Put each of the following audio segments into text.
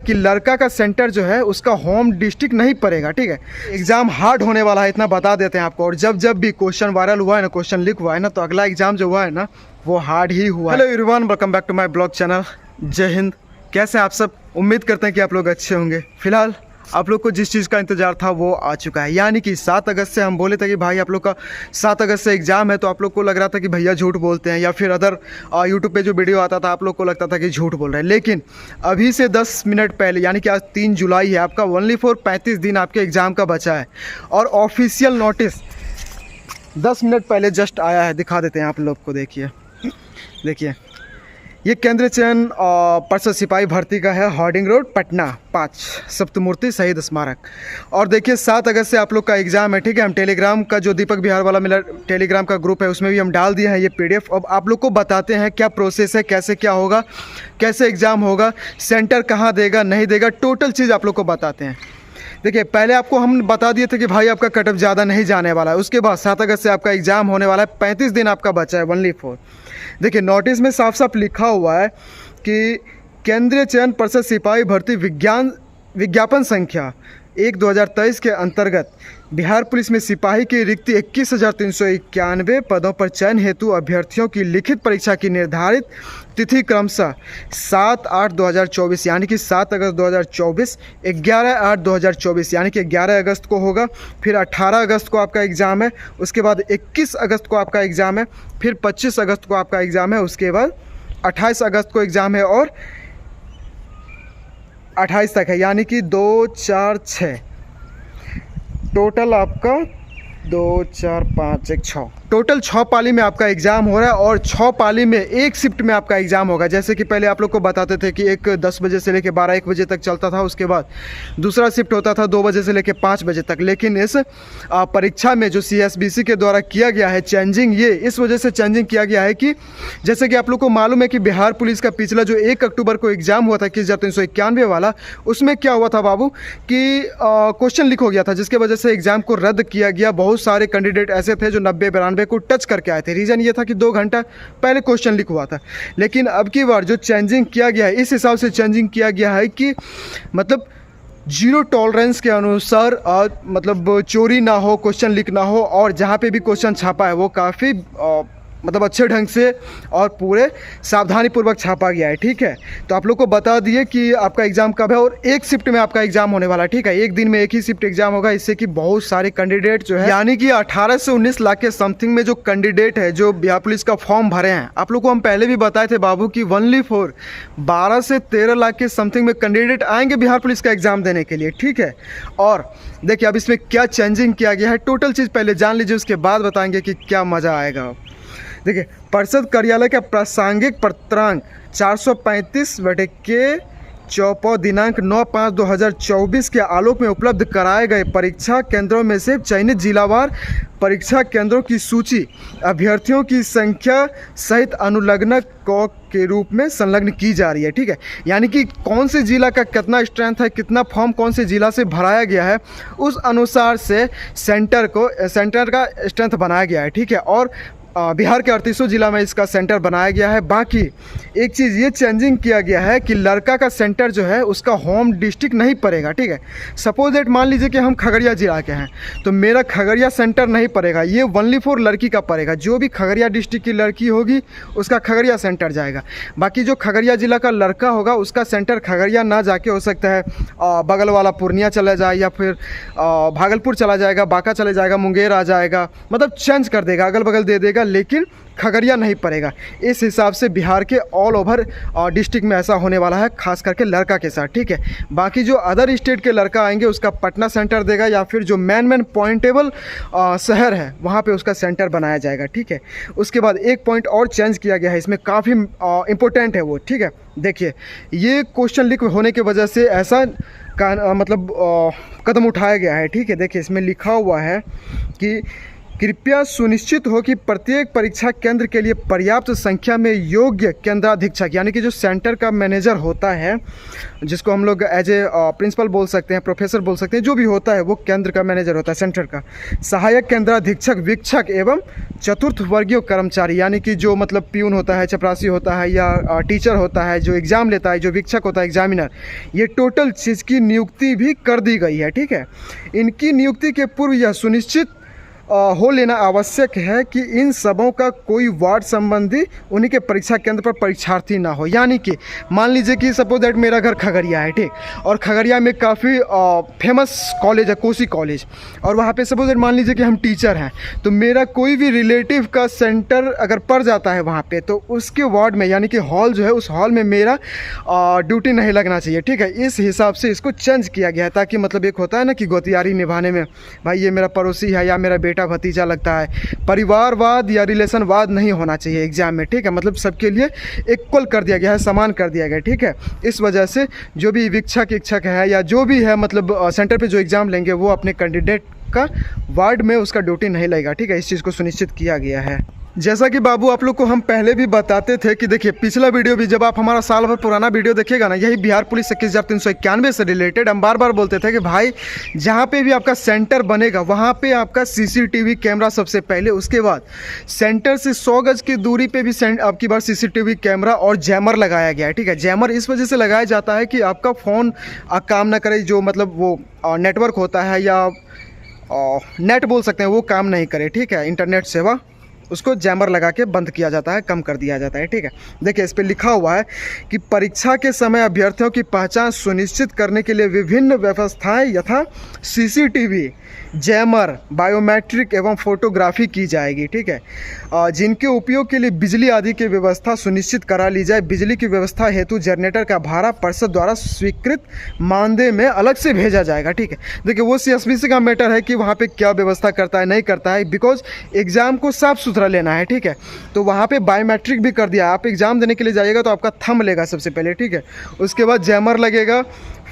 कि लड़का का सेंटर जो है उसका होम डिस्ट्रिक्ट नहीं पड़ेगा। ठीक है, एग्ज़ाम हार्ड होने वाला है, इतना बता देते हैं आपको। और जब भी क्वेश्चन वायरल हुआ है ना, क्वेश्चन लीक हुआ है ना, तो अगला एग्ज़ाम जो हुआ है ना वो हार्ड ही हुआ। Hello everyone, welcome back to my blog channel. Jai Hind. कैसे हैं आप सब? उम्मीद करते हैं कि आप लोग अच्छे होंगे। फिलहाल आप लोग को जिस चीज़ का इंतज़ार था वो आ चुका है, यानी कि 7 अगस्त से हम बोले थे कि भाई आप लोग का 7 अगस्त से एग्ज़ाम है। तो आप लोग को लग रहा था कि भैया झूठ बोलते हैं, या फिर अदर यूट्यूब पे जो वीडियो आता था आप लोग को लगता था कि झूठ बोल रहे हैं। लेकिन अभी से 10 मिनट पहले, यानी कि आज 3 जुलाई है, आपका ओनली फॉर 35 दिन आपके एग्ज़ाम का बचा है। और ऑफिशियल नोटिस 10 मिनट पहले जस्ट आया है, दिखा देते हैं आप लोग को। देखिए ये केंद्रीय चयन परिषद सिपाही भर्ती का है, हार्डिंग रोड पटना 5 सप्तमूर्ति शहीद स्मारक। और देखिए 7 अगस्त से आप लोग का एग्ज़ाम है। ठीक है, हम टेलीग्राम का जो दीपक बिहार वाला मेरा टेलीग्राम का ग्रुप है उसमें भी हम डाल दिए हैं ये PDF। अब आप लोग को बताते हैं क्या प्रोसेस है, कैसे क्या होगा, कैसे एग्ज़ाम होगा, सेंटर कहाँ देगा नहीं देगा, टोटल चीज़ आप लोग को बताते हैं। देखिए पहले आपको हम बता दिए थे कि भाई आपका कट ऑफ ज़्यादा नहीं जाने वाला है। उसके बाद 7 अगस्त से आपका एग्ज़ाम होने वाला है, 35 दिन आपका बचा है ओनली फॉर। देखिए नोटिस में साफ साफ लिखा हुआ है कि केंद्रीय चयन परिषद सिपाही भर्ती विज्ञापन संख्या 1/2023 के अंतर्गत बिहार पुलिस में सिपाही की रिक्ति 21,391 पदों पर चयन हेतु अभ्यर्थियों की लिखित परीक्षा की निर्धारित तिथि क्रमशः 7/8/2024 यानी कि 7 अगस्त 2024, 11/8/2024 यानी कि 11 अगस्त को होगा, फिर 18 अगस्त को आपका एग्ज़ाम है, उसके बाद 21 अगस्त को आपका एग्ज़ाम है, फिर 25 अगस्त को आपका एग्ज़ाम है, उसके बाद 28 अगस्त को एग्ज़ाम है और 28 तक है, यानी कि 2, 4, 6 टोटल आपका 2, 4, 5, 1, 6 टोटल 6 पाली में आपका एग्ज़ाम हो रहा है। और 6 पाली में एक शिफ्ट में आपका एग्ज़ाम होगा। जैसे कि पहले आप लोग को बताते थे कि एक 10 बजे से लेकर 12-1 बजे तक चलता था, उसके बाद दूसरा शिफ्ट होता था 2 बजे से लेकर 5 बजे तक। लेकिन इस परीक्षा में जो CSBC के द्वारा किया गया है चेंजिंग, ये इस वजह से चेंजिंग किया गया है कि जैसे कि आप लोग को मालूम है कि बिहार पुलिस का पिछला जो 1 अक्टूबर को एग्ज़ाम हुआ था 21,391 वाला, उसमें क्या हुआ था बाबू कि क्वेश्चन लीक हो गया था, जिसके वजह से एग्ज़ाम को रद्द किया गया। बहुत सारे कैंडिडेट ऐसे थे जो 90-92 को टच करके आए थे। रीज़न ये था कि 2 घंटा पहले क्वेश्चन लीक हुआ था। लेकिन अब की बार जो चेंजिंग किया गया है, इस हिसाब से चेंजिंग किया गया है कि मतलब 0 टॉलरेंस के अनुसार मतलब चोरी ना हो, क्वेश्चन लीक ना हो, और जहाँ पे भी क्वेश्चन छापा है वो काफ़ी मतलब अच्छे ढंग से और पूरे सावधानी पूर्वक छापा गया है। ठीक है, तो आप लोग को बता दिए कि आपका एग्ज़ाम कब है, और एक शिफ्ट में आपका एग्ज़ाम होने वाला है। ठीक है, एक दिन में एक ही शिफ्ट एग्ज़ाम होगा, इससे कि बहुत सारे कैंडिडेट जो है, यानी कि 18 से 19 लाख के समथिंग में जो कैंडिडेट है जो बिहार पुलिस का फॉर्म भरे हैं, आप लोग को हम पहले भी बताए थे बाबू कि ओनली फॉर 12 से 13 लाख के समथिंग में कैंडिडेट आएंगे बिहार पुलिस का एग्ज़ाम देने के लिए। ठीक है, और देखिए अब इसमें क्या चेंजिंग किया गया है, टोटल चीज़ पहले जान लीजिए, उसके बाद बताएंगे कि क्या मज़ा आएगा। देखिए परिषद कार्यालय का प्रासंगिक पत्रांक 435/के चौपा दिनांक 9/5/2024 के आलोक में उपलब्ध कराए गए परीक्षा केंद्रों में से चयनित जिलावार परीक्षा केंद्रों की सूची अभ्यर्थियों की संख्या सहित अनुलग्नक के रूप में संलग्न की जा रही है। ठीक है, यानी कि कौन से जिला का कितना स्ट्रेंथ है, कितना फॉर्म कौन से जिला से भराया गया है, उस अनुसार से सेंटर का स्ट्रेंथ बनाया गया है। ठीक है, और बिहार के 38 जिला में इसका सेंटर बनाया गया है। बाकी एक चीज़ ये चेंजिंग किया गया है कि लड़का का सेंटर जो है उसका होम डिस्ट्रिक्ट नहीं पड़ेगा। ठीक है, सपोज दैट मान लीजिए कि हम खगड़िया जिला के हैं, तो मेरा खगड़िया सेंटर नहीं पड़ेगा, ये ओनली फॉर लड़की का पड़ेगा। जो भी खगड़िया डिस्ट्रिक्ट की लड़की होगी उसका खगड़िया सेंटर जाएगा। बाकी जो खगड़िया जिला का लड़का होगा उसका सेंटर खगड़िया ना जाके हो सकता है बगल वाला पूर्णिया चला जाए, या फिर भागलपुर चला जाएगा, बांका चले जाएगा, मुंगेर आ जाएगा, मतलब चेंज कर देगा, अगल बगल दे देगा, लेकिन खगड़िया नहीं पड़ेगा। इस हिसाब से बिहार के ऑल ओवर डिस्ट्रिक्ट में ऐसा होने वाला है, खास करके लड़का के साथ। ठीक है, बाकी जो अदर स्टेट के लड़का आएंगे उसका पटना सेंटर देगा, या फिर जो मेन पॉइंटेबल शहर है वहाँ पे उसका सेंटर बनाया जाएगा। ठीक है, उसके बाद एक पॉइंट और चेंज किया गया है, इसमें काफ़ी इम्पोर्टेंट है वो। ठीक है, देखिए ये क्वेश्चन लीक होने की वजह से ऐसा मतलब कदम उठाया गया है। ठीक है, देखिए इसमें लिखा हुआ है कि कृपया सुनिश्चित हो कि प्रत्येक परीक्षा केंद्र के लिए पर्याप्त संख्या में योग्य केंद्राधीक्षक यानी कि जो सेंटर का मैनेजर होता है, जिसको हम लोग एज ए प्रिंसिपल बोल सकते हैं, प्रोफेसर बोल सकते हैं, जो भी होता है वो केंद्र का मैनेजर होता है, सेंटर का। सहायक केंद्राधीक्षक, वीक्षक एवं चतुर्थ वर्गीय कर्मचारी यानी कि जो मतलब प्यून होता है, चपरासी होता है या टीचर होता है, जो एग्ज़ाम लेता है, जो वीक्षक होता है, एग्जामिनर, ये टोटल चीज़ की नियुक्ति भी कर दी गई है। ठीक है, इनकी नियुक्ति के पूर्व यह सुनिश्चित हो लेना आवश्यक है कि इन सबों का कोई वार्ड संबंधी उन्हीं के परीक्षा केंद्र पर परीक्षार्थी ना हो। यानी कि मान लीजिए कि सपोज दैट मेरा घर खगड़िया है, ठीक, और खगड़िया में काफ़ी फेमस कॉलेज है, कोसी कॉलेज, और वहाँ पे सपोज दैट मान लीजिए कि हम टीचर हैं, तो मेरा कोई भी रिलेटिव का सेंटर अगर पड़ जाता है वहाँ पे, तो उसके वार्ड में यानी कि हॉल जो है, उस हॉल में मेरा ड्यूटी नहीं लगना चाहिए। ठीक है, इस हिसाब से इसको चेंज किया गया है, ताकि मतलब एक होता है ना कि गोतियारी निभाने में, भाई ये मेरा पड़ोसी है या मेरा बेटा भतीजा लगता है, परिवारवाद या रिलेशनवाद नहीं होना चाहिए एग्जाम में। ठीक है, मतलब सबके लिए इक्वल कर दिया गया है, समान कर दिया गया। ठीक है, इस वजह से जो भी वीक्षक इच्छक है या जो भी है मतलब सेंटर पे जो एग्ज़ाम लेंगे वो अपने कैंडिडेट का वार्ड में उसका ड्यूटी नहीं लगेगा। ठीक है, इस चीज़ को सुनिश्चित किया गया है। जैसा कि बाबू आप लोग को हम पहले भी बताते थे कि देखिए पिछला वीडियो भी, जब आप हमारा साल भर पुराना वीडियो देखिएगा ना, यही बिहार पुलिस 21,391 से रिलेटेड हम बार बार बोलते थे कि भाई जहाँ पे भी आपका सेंटर बनेगा वहाँ पे आपका सीसीटीवी कैमरा सबसे पहले, उसके बाद सेंटर से 100 गज की दूरी पे भी आपकी बार सीसीटीवी कैमरा और जैमर लगाया गया है। ठीक है, जैमर इस वजह से लगाया जाता है कि आपका फ़ोन काम ना करे, जो मतलब वो नेटवर्क होता है या नेट बोल सकते हैं, वो काम नहीं करे। ठीक है, इंटरनेट सेवा, उसको जैमर लगा के बंद किया जाता है, कम कर दिया जाता है। ठीक है, देखिए इस पे लिखा हुआ है कि परीक्षा के समय अभ्यर्थियों की पहचान सुनिश्चित करने के लिए विभिन्न व्यवस्थाएं यथा सीसीटीवी, जैमर, बायोमेट्रिक एवं फोटोग्राफी की जाएगी। ठीक है, जिनके उपयोग के लिए बिजली आदि की व्यवस्था सुनिश्चित करा ली जाए। बिजली की व्यवस्था हेतु जनरेटर का भाड़ा परिषद द्वारा स्वीकृत मानदेय में अलग से भेजा जाएगा। ठीक है, देखिए वो सीएसबीसी का मैटर है कि वहाँ पे क्या व्यवस्था करता है, नहीं करता है, बिकॉज एग्ज़ाम को साफ सुथरा लेना है। ठीक है, तो वहाँ पे बायोमेट्रिक भी कर दिया है। आप एग्ज़ाम देने के लिए जाइएगा तो आपका थंब लेगा सबसे पहले। ठीक है, उसके बाद जैमर लगेगा,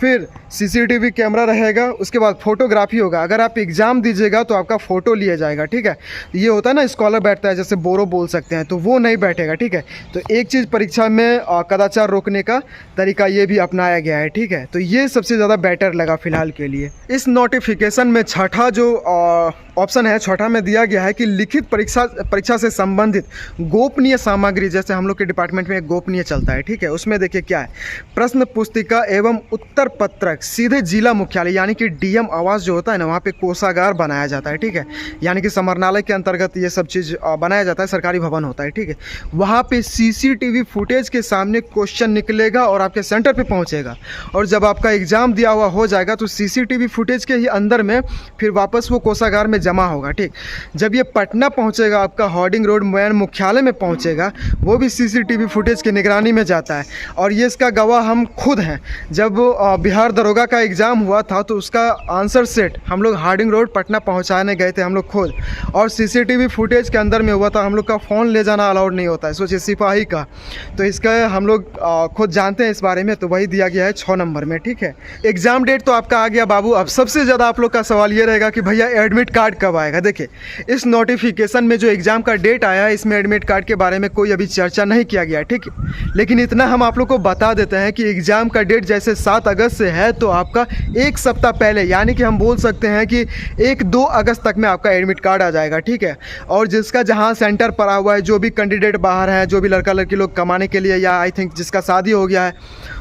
फिर सीसीटीवी कैमरा रहेगा, उसके बाद फोटोग्राफी होगा। अगर आप एग्ज़ाम दीजिएगा तो आपका फ़ोटो लिया जाएगा। ठीक है, ये होता है ना स्कॉलर बैठता है, जैसे बोरो बोल सकते हैं, तो वो नहीं बैठेगा। ठीक है, तो एक चीज़ परीक्षा में कदाचार रोकने का तरीका ये भी अपनाया गया है। ठीक है, तो ये सबसे ज़्यादा बेटर लगा फ़िलहाल के लिए। इस नोटिफिकेशन में छठा जो ऑप्शन है, छठा में दिया गया है कि लिखित परीक्षा से संबंधित गोपनीय सामग्री, जैसे हम लोग के डिपार्टमेंट में एक गोपनीय चलता है। ठीक है, उसमें देखिए क्या है, प्रश्न पुस्तिका एवं उत्तर पत्रक सीधे जिला मुख्यालय यानी कि डीएम आवास जो होता है ना, वहाँ पे कोषागार बनाया जाता है। ठीक है, यानी कि समरनालय के अंतर्गत ये सब चीज़ बनाया जाता है, सरकारी भवन होता है। ठीक है, वहाँ पे सीसीटीवी फुटेज के सामने क्वेश्चन निकलेगा और आपके सेंटर पे पहुँचेगा, और जब आपका एग्ज़ाम दिया हुआ हो जाएगा तो सीसीटीवी फुटेज के ही अंदर में फिर वापस वो कोषागार में जमा होगा। ठीक, जब ये पटना पहुँचेगा, आपका हार्डिंग रोड मैन मुख्यालय में पहुँचेगा, वो भी सीसीटीवी फुटेज की निगरानी में जाता है। और ये इसका गवाह हम खुद हैं। जब बिहार दरोगा का एग्ज़ाम हुआ था तो उसका आंसर सेट हम लोग हार्डिंग रोड पटना पहुंचाने गए थे हम लोग खुद, और सीसीटीवी फुटेज के अंदर में हुआ था। हम लोग का फ़ोन ले जाना अलाउड नहीं होता है, सोचिए सिपाही का, तो इसका हम लोग खुद जानते हैं इस बारे में, तो वही दिया गया है 6 नंबर में। ठीक है, एग्ज़ाम डेट तो आपका आ गया बाबू। अब सबसे ज़्यादा आप लोग का सवाल ये रहेगा कि भैया एडमिट कार्ड कब आएगा। देखिए इस नोटिफिकेशन में जो एग्ज़ाम का डेट आया है, इसमें एडमिट कार्ड के बारे में कोई अभी चर्चा नहीं किया गया है। ठीक, लेकिन इतना हम आप लोग को बता देते हैं कि एग्ज़ाम का डेट जैसे 7 अगस्त से है, तो आपका एक सप्ताह पहले यानी कि हम बोल सकते हैं कि 1-2 अगस्त तक में आपका एडमिट कार्ड आ जाएगा। ठीक है, और जिसका जहां सेंटर पड़ा हुआ है, जो भी कैंडिडेट बाहर है, जो भी लड़का लड़की लोग कमाने के लिए, या आई थिंक जिसका शादी हो गया है,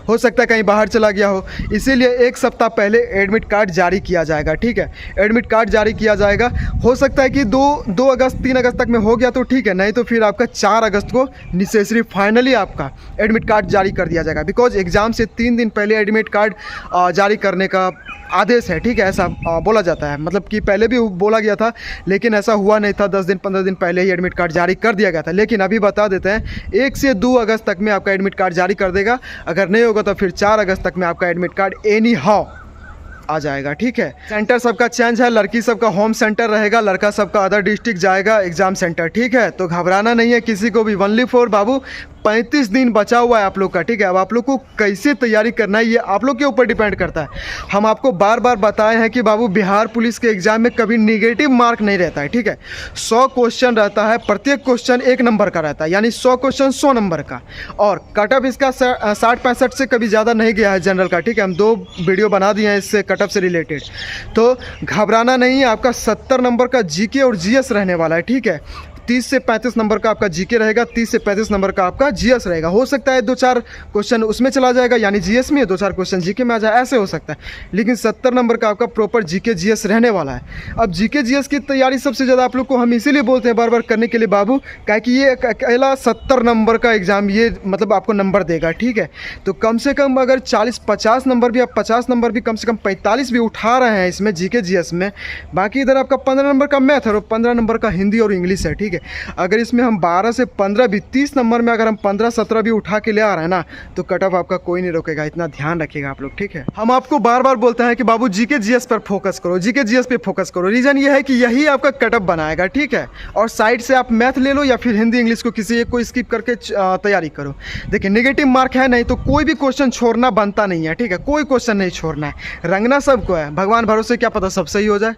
हो सकता है कहीं बाहर चला गया हो, इसीलिए एक सप्ताह पहले एडमिट कार्ड जारी किया जाएगा। ठीक है, एडमिट कार्ड जारी किया जाएगा। हो सकता है कि 2 अगस्त 3 अगस्त तक में हो गया तो ठीक है, नहीं तो फिर आपका 4 अगस्त को नेसेसरी फाइनली आपका एडमिट कार्ड जारी कर दिया जाएगा। बिकॉज एग्ज़ाम से 3 दिन पहले एडमिट कार्ड जारी करने का आदेश है। ठीक है, ऐसा बोला जाता है, मतलब कि पहले भी बोला गया था लेकिन ऐसा हुआ नहीं था। 10 दिन 15 दिन पहले ही एडमिट कार्ड जारी कर दिया गया था, लेकिन अभी बता देते हैं 1 से 2 अगस्त तक में आपका एडमिट कार्ड जारी कर देगा। अगर नहीं होगा तो फिर 4 अगस्त तक में आपका एडमिट कार्ड एनी हाउ आ जाएगा। ठीक है, सेंटर सबका चेंज है, लड़की सबका होम सेंटर रहेगा, लड़का सबका अदर डिस्ट्रिक्ट जाएगा एग्जाम सेंटर। ठीक है, तो घबराना नहीं है किसी को भी। ओनली फॉर बाबू 35 दिन बचा हुआ है आप लोग का, ठीक है। अब आप लोग को कैसे तैयारी करना है ये आप लोग के ऊपर डिपेंड करता है। हम आपको बार बार बताए हैं कि बाबू बिहार पुलिस के एग्जाम में कभी निगेटिव मार्क नहीं रहता है, ठीक है। 100 क्वेश्चन रहता है, प्रत्येक क्वेश्चन 1 नंबर का रहता है, यानी 100 क्वेश्चन 100 नंबर का। और कटअप इसका 60-65 से कभी ज़्यादा नहीं गया है जनरल का, ठीक है। हम 2 वीडियो बना दिए हैं इससे कटअप से रिलेटेड, तो घबराना नहीं है। आपका 70 नंबर का जीके और जीएस रहने वाला है, ठीक है। 30 से 35 नंबर का आपका जीके रहेगा, 30 से 35 नंबर का आपका जीएस रहेगा। हो सकता है 2-4 क्वेश्चन उसमें चला जाएगा, यानी जीएस में 2-4 क्वेश्चन जीके में आ जाए, ऐसे हो सकता है। लेकिन 70 नंबर का आपका प्रॉपर जीके जीएस रहने वाला है। अब जीके जीएस की तैयारी सबसे ज़्यादा आप लोग को हम इसीलिए बोलते हैं बार बार करने के लिए बाबू, क्या कि ये अकेला 70 नंबर का एग्ज़ाम ये मतलब आपको नंबर देगा, ठीक है। तो कम से कम अगर 40-50 नंबर भी, आप 50 नंबर भी, कम से कम 45 भी उठा रहे हैं इसमें जीके जीएस में। बाकी इधर आपका 15 नंबर का मैथ और 15 नंबर का हिंदी और इंग्लिश है, ठीक है। अगर इसमें हम 12 से 15 भी, 30 नंबर में अगर हम 15-17 भी उठा के ले आ रहे हैं ना, तो कटअप आपका कोई नहीं रोकेगा। इतना ध्यान रखिएगा आप लोग, ठीक है। हम आपको बार बार बोलते हैं कि बाबू जीके जीएस पर फोकस करो, जीके जीएस पे फोकस करो। रीज़न ये है कि यही आपका कटअप बनाएगा, ठीक है। और साइड से आप मैथ ले लो या फिर हिंदी इंग्लिश को किसी एक को स्किप करके तैयारी करो। देखिए नेगेटिव मार्क है नहीं तो कोई भी क्वेश्चन छोड़ना बनता नहीं है, ठीक है। कोई क्वेश्चन नहीं छोड़ना है, रंगना सबको है। भगवान भरोसे क्या पता सब सही हो जाए,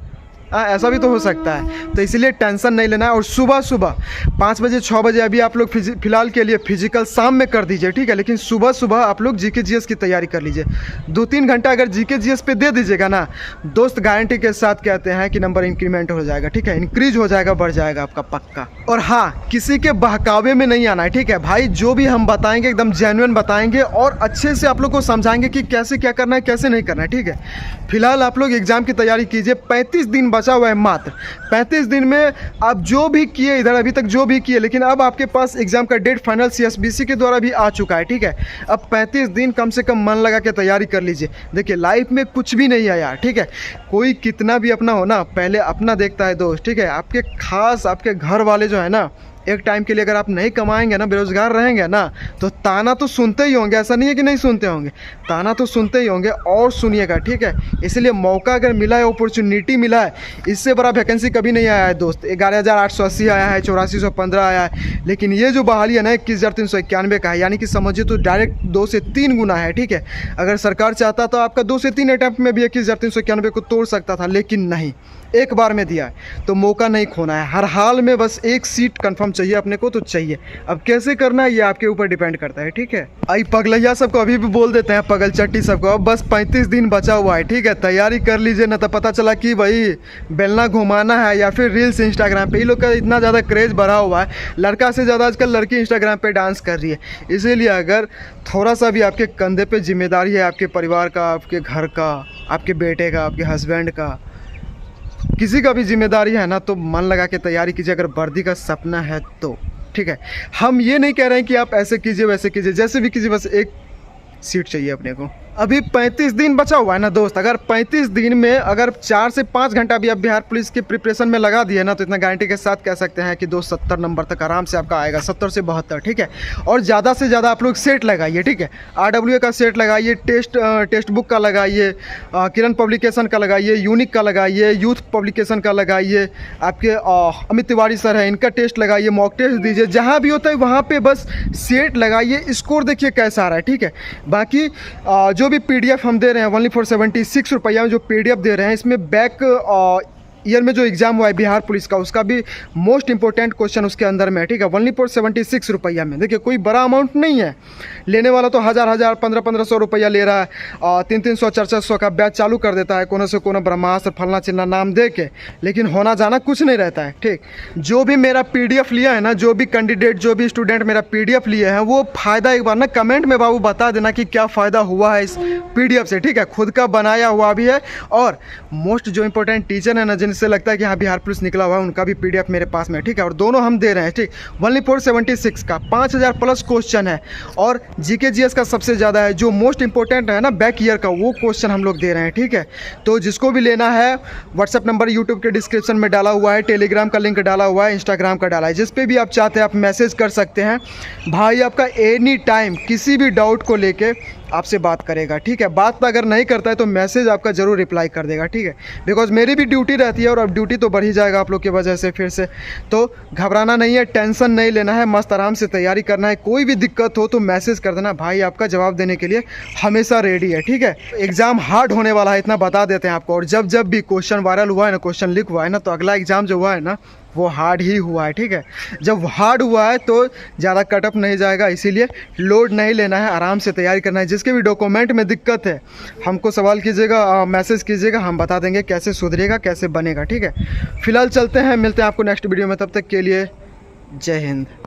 ऐसा भी तो हो सकता है। तो इसलिए टेंशन नहीं लेना है। और सुबह सुबह 5 बजे 6 बजे अभी आप लोग फिलहाल के लिए फिजिकल शाम में कर दीजिए, ठीक है। लेकिन सुबह सुबह आप लोग जीके जीएस की तैयारी कर लीजिए। 2-3 घंटा अगर जीके जीएस पे दे दीजिएगा ना, दोस्त गारंटी के साथ कहते हैं कि नंबर इंक्रीमेंट हो जाएगा, ठीक है। इंक्रीज हो जाएगा, बढ़ जाएगा आपका पक्का। और हाँ, किसी के बहकावे में नहीं आना है, ठीक है भाई। जो भी हम बताएंगे एकदम जेन्युइन बताएंगे और अच्छे से आप लोग को समझाएंगे कि कैसे क्या करना है, कैसे नहीं करना है, ठीक है। फिलहाल आप लोग एग्जाम की तैयारी कीजिए। 35 दिन बचा हुआ है मात्र। 35 दिन में आप जो भी किए इधर अभी तक जो भी किए, लेकिन अब आपके पास एग्जाम का डेट फाइनल सीएसबीसी के द्वारा भी आ चुका है, ठीक है। अब 35 दिन कम से कम मन लगा के तैयारी कर लीजिए। देखिए लाइफ में कुछ भी नहीं है यार, ठीक है। कोई कितना भी अपना हो ना, पहले अपना देखता है दोस्त, ठीक है। आपके खास आपके घर वाले जो है ना, एक टाइम के लिए अगर आप नहीं कमाएंगे ना, बेरोजगार रहेंगे ना, तो ताना तो सुनते ही होंगे। ऐसा नहीं है कि नहीं सुनते होंगे, ताना तो सुनते ही होंगे और सुनिएगा, ठीक है। इसलिए मौका अगर मिला है, अपॉर्चुनिटी मिला है, इससे बड़ा वैकेंसी कभी नहीं आया है दोस्त। 11,880 आया है, 8415 आया है, लेकिन ये जो बहाली है ना 21,391 का है, यानी कि समझिए तो डायरेक्ट 2 से 3 गुना है, ठीक है। अगर सरकार चाहता तो आपका 2 से 3 अटैम्प्ट में भी 21,391 को तोड़ सकता था, लेकिन नहीं, एक बार में दिया है। तो मौका नहीं खोना है, हर हाल में बस एक सीट कंफर्म चाहिए अपने को, तो चाहिए। अब कैसे करना है ये आपके ऊपर डिपेंड करता है, ठीक है। आई पगलैया सबको अभी भी बोल देते हैं, पगल चट्टी सबको। अब बस 35 दिन बचा हुआ है, ठीक है। तैयारी कर लीजिए, ना तो पता चला कि भाई बेलना घुमाना है या फिर रील्स इंस्टाग्राम पे। ये लोग का इतना ज़्यादा क्रेज़ बढ़ा हुआ है, लड़का से ज़्यादा आजकल लड़की इंस्टाग्राम पे डांस कर रही है। इसीलिए अगर थोड़ा सा भी आपके कंधे पे जिम्मेदारी है, आपके परिवार का, आपके घर का, आपके बेटे का, आपके हस्बैंड का, किसी का भी जिम्मेदारी है ना, तो मन लगा के तैयारी कीजिए। अगर वर्दी का सपना है तो, ठीक है। हम ये नहीं कह रहे हैं कि आप ऐसे कीजिए वैसे कीजिए, जैसे भी कीजिए, बस एक सीट चाहिए अपने को। अभी 35 दिन बचा हुआ है ना दोस्त। अगर 35 दिन में अगर 4 से 5 घंटा भी आप बिहार पुलिस की प्रिपरेशन में लगा दिए ना, तो इतना गारंटी के साथ कह सकते हैं कि दोस्त 70 नंबर तक आराम से आपका आएगा, 70 से 72, ठीक है। और ज़्यादा से ज़्यादा आप लोग सेट लगाइए, ठीक है। RWA का सेट लगाइए, टेस्ट बुक का लगाइए, किरण पब्लिकेशन का लगाइए, यूनिक का लगाइए, यूथ पब्लिकेशन का लगाइए, आपके अमित तिवारी सर है, इनका टेस्ट लगाइए, मॉक टेस्ट दीजिए। जहाँ भी होता है वहाँ पर बस सेट लगाइए, स्कोर देखिए कैसा आ रहा है, ठीक है। बाकी जो भी PDF हम दे रहे हैं ओनली फॉर 76 रुपया में, जो PDF दे रहे हैं, इसमें बैक ईयर में जो एग्जाम हुआ है बिहार पुलिस का, उसका भी मोस्ट इंपॉर्टेंट क्वेश्चन उसके अंदर में है, ठीक है। ओनली फॉर 76 रुपया में। देखिए कोई बड़ा अमाउंट नहीं है, लेने वाला तो 1000 1500 रुपया ले रहा है, 300 400 का बैच चालू कर देता है, कोनो से कोनो ब्रह्मास्त्र फलना चिलना नाम दे के, लेकिन होना जाना कुछ नहीं रहता है, ठीक। जो भी मेरा PDF लिया है ना, जो भी कैंडिडेट, जो भी स्टूडेंट मेरा PDF लिए हैं, वो फ़ायदा एक बार ना कमेंट में बाबू बता देना कि क्या फ़ायदा हुआ है इस PDF से, ठीक है। खुद का बनाया हुआ भी है, और मोस्ट जो इंपॉर्टेंट टीचर है ना, जिनसे लगता है कि हाँ बिहार पुलिस निकला हुआ है, उनका भी PDF मेरे पास में, ठीक है। और दोनों हम दे रहे हैं, ठीक। ओनली फॉर 76 का 5000 प्लस क्वेश्चन है, और GK GS का सबसे ज़्यादा है, जो मोस्ट इंपॉर्टेंट है ना बैक ईयर का, वो क्वेश्चन हम लोग दे रहे हैं, ठीक है। तो जिसको भी लेना है, व्हाट्सएप नंबर यूट्यूब के डिस्क्रिप्शन में डाला हुआ है, टेलीग्राम का लिंक डाला हुआ है, इंस्टाग्राम का डाला है, जिस पे भी आप चाहते हैं आप मैसेज कर सकते हैं। भाई आपका एनी टाइम किसी भी डाउट को लेके आपसे बात करेगा, ठीक है। बात अगर नहीं करता है तो मैसेज आपका ज़रूर रिप्लाई कर देगा, ठीक है। बिकॉज मेरी भी ड्यूटी रहती बात ये, और अब ड्यूटी तो बढ़ ही जाएगा आप लोग की वजह से फिर से। तो घबराना नहीं है, टेंशन नहीं लेना है, मस्त आराम से तैयारी करना है। कोई भी दिक्कत हो तो मैसेज कर देना, भाई आपका जवाब देने के लिए हमेशा रेडी है, ठीक है। एग्ज़ाम हार्ड होने वाला है, इतना बता देते हैं आपको। और जब जब भी क्वेश्चन वायरल हुआ है ना, क्वेश्चन लीक हुआ है ना, तो अगला एग्ज़ाम जो हुआ है ना वो हार्ड ही हुआ है, ठीक है। जब हार्ड हुआ है तो ज़्यादा कटअप नहीं जाएगा, इसीलिए लोड नहीं लेना है, आराम से तैयारी करना है। जिसके भी डॉक्यूमेंट में दिक्कत है हमको सवाल कीजिएगा, मैसेज कीजिएगा, हम बता देंगे कैसे सुधरेगा, कैसे बनेगा, ठीक है। फिलहाल चलते हैं, मिलते हैं आपको नेक्स्ट वीडियो में, तब तक के लिए जय हिंद।